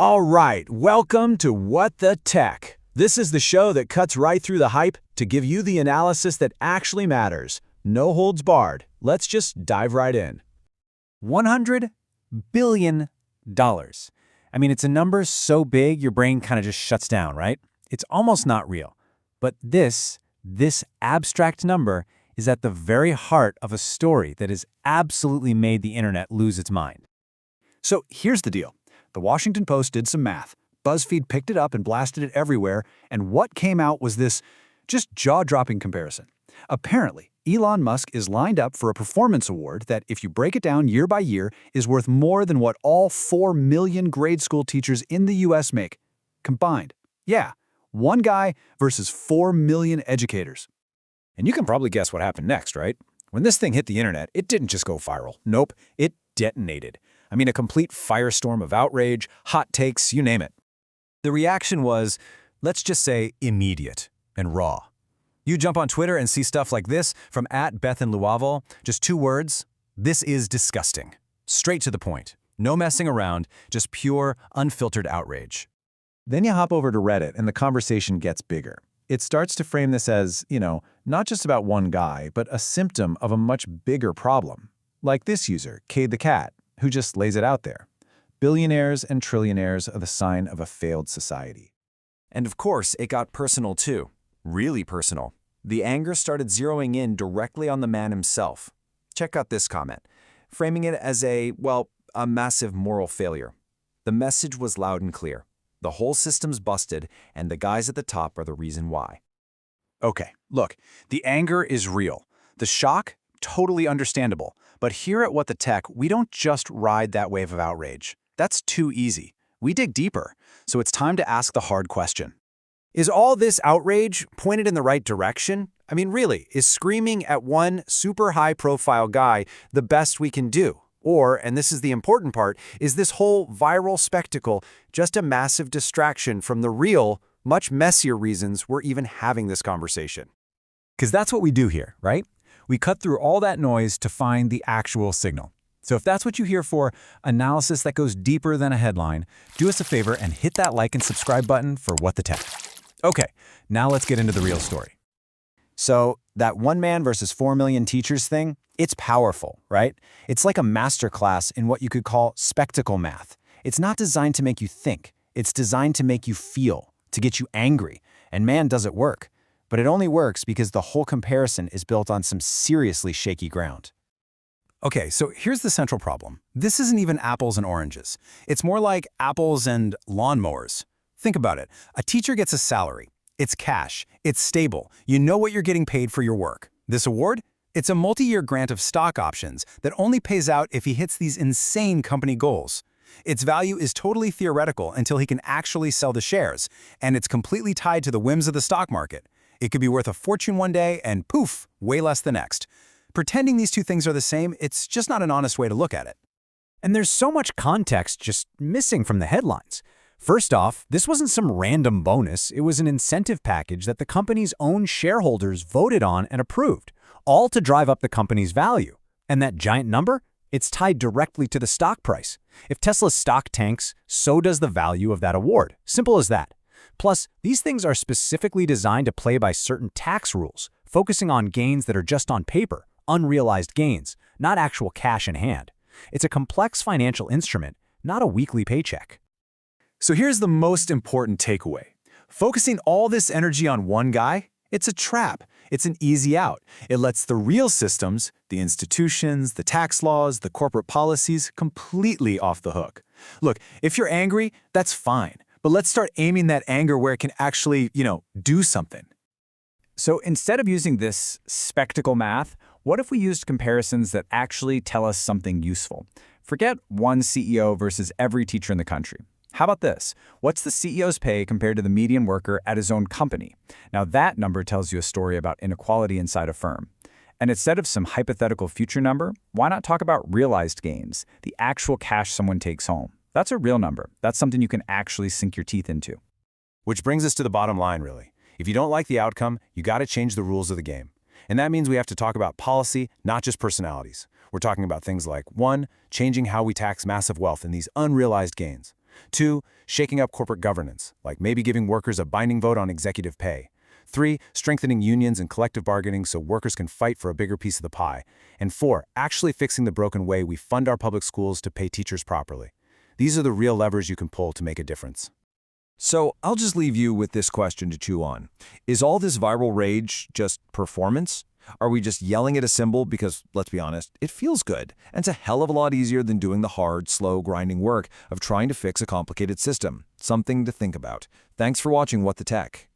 All right, welcome to What the Tech. This is the show that cuts right through the hype to give you the analysis that actually matters. No holds barred. Let's just dive right in. $100 billion. I mean, it's a number so big your brain kind of just shuts down, right? It's almost not real. But this abstract number is at the very heart of a story that has absolutely made the internet lose its mind. So here's the deal. The Washington Post did some math. BuzzFeed picked it up and blasted it everywhere, and what came out was this just jaw-dropping comparison. Apparently, Elon Musk is lined up for a performance award that, if you break it down year by year, is worth more than what all 4 million grade school teachers in the US make, combined. Yeah, one guy versus 4 million educators. And you can probably guess what happened next, right? When this thing hit the internet, it didn't just go viral. Nope, it detonated. I mean, a complete firestorm of outrage, hot takes, you name it. The reaction was, let's just say, immediate and raw. You jump on Twitter and see stuff like this from @BethandLuavel, just 2 words, this is disgusting. Straight to the point. No messing around, just pure, unfiltered outrage. Then you hop over to Reddit and the conversation gets bigger. It starts to frame this as, not just about one guy, but a symptom of a much bigger problem. Like this user, Cade the Cat, who just lays it out there. Billionaires and trillionaires are the sign of a failed society. And of course, it got personal too. Really personal. The anger started zeroing in directly on the man himself. Check out this comment, framing it as a massive moral failure. The message was loud and clear. The whole system's busted, and the guys at the top are the reason why. Okay, look, the anger is real. The shock, totally understandable. But here at What the Tech, we don't just ride that wave of outrage. That's too easy. We dig deeper. So it's time to ask the hard question. Is all this outrage pointed in the right direction? I mean, really, is screaming at one super high-profile guy the best we can do? Or, and this is the important part, is this whole viral spectacle just a massive distraction from the real, much messier reasons we're even having this conversation? Because that's what we do here, right? We cut through all that noise to find the actual signal. So if that's what you're here for, analysis that goes deeper than a headline, do us a favor and hit that like and subscribe button for What the Tech. Okay, now let's get into the real story. So that 1 man versus 4 million teachers thing, it's powerful, right? It's like a masterclass in what you could call spectacle math. It's not designed to make you think. It's designed to make you feel, to get you angry. And man, does it work. But it only works because the whole comparison is built on some seriously shaky ground. Okay, so here's the central problem. This isn't even apples and oranges. It's more like apples and lawnmowers. Think about it. A teacher gets a salary. It's cash. It's stable. You know what you're getting paid for your work. This award? It's a multi-year grant of stock options that only pays out if he hits these insane company goals. Its value is totally theoretical until he can actually sell the shares, and it's completely tied to the whims of the stock market. It could be worth a fortune one day and poof, way less the next. Pretending these two things are the same, it's just not an honest way to look at it. And there's so much context just missing from the headlines. First off, this wasn't some random bonus. It was an incentive package that the company's own shareholders voted on and approved, all to drive up the company's value. And that giant number? It's tied directly to the stock price. If Tesla's stock tanks, so does the value of that award. Simple as that. Plus, these things are specifically designed to play by certain tax rules, focusing on gains that are just on paper, unrealized gains, not actual cash in hand. It's a complex financial instrument, not a weekly paycheck. So here's the most important takeaway. Focusing all this energy on one guy, it's a trap. It's an easy out. It lets the real systems, the institutions, the tax laws, the corporate policies, completely off the hook. Look, if you're angry, that's fine. But let's start aiming that anger where it can actually, do something. So instead of using this spectacle math, what if we used comparisons that actually tell us something useful? Forget one CEO versus every teacher in the country. How about this? What's the CEO's pay compared to the median worker at his own company? Now that number tells you a story about inequality inside a firm. And instead of some hypothetical future number, why not talk about realized gains, the actual cash someone takes home? That's a real number. That's something you can actually sink your teeth into. Which brings us to the bottom line, really. If you don't like the outcome, you got to change the rules of the game. And that means we have to talk about policy, not just personalities. We're talking about things like, 1, changing how we tax massive wealth and these unrealized gains. 2. Shaking up corporate governance, like maybe giving workers a binding vote on executive pay. 3. Strengthening unions and collective bargaining so workers can fight for a bigger piece of the pie. And 4. Actually fixing the broken way we fund our public schools to pay teachers properly. These are the real levers you can pull to make a difference. So I'll just leave you with this question to chew on. Is all this viral rage just performance? Are we just yelling at a symbol because, let's be honest, it feels good, and it's a hell of a lot easier than doing the hard, slow, grinding work of trying to fix a complicated system? Something to think about. Thanks for watching WtT.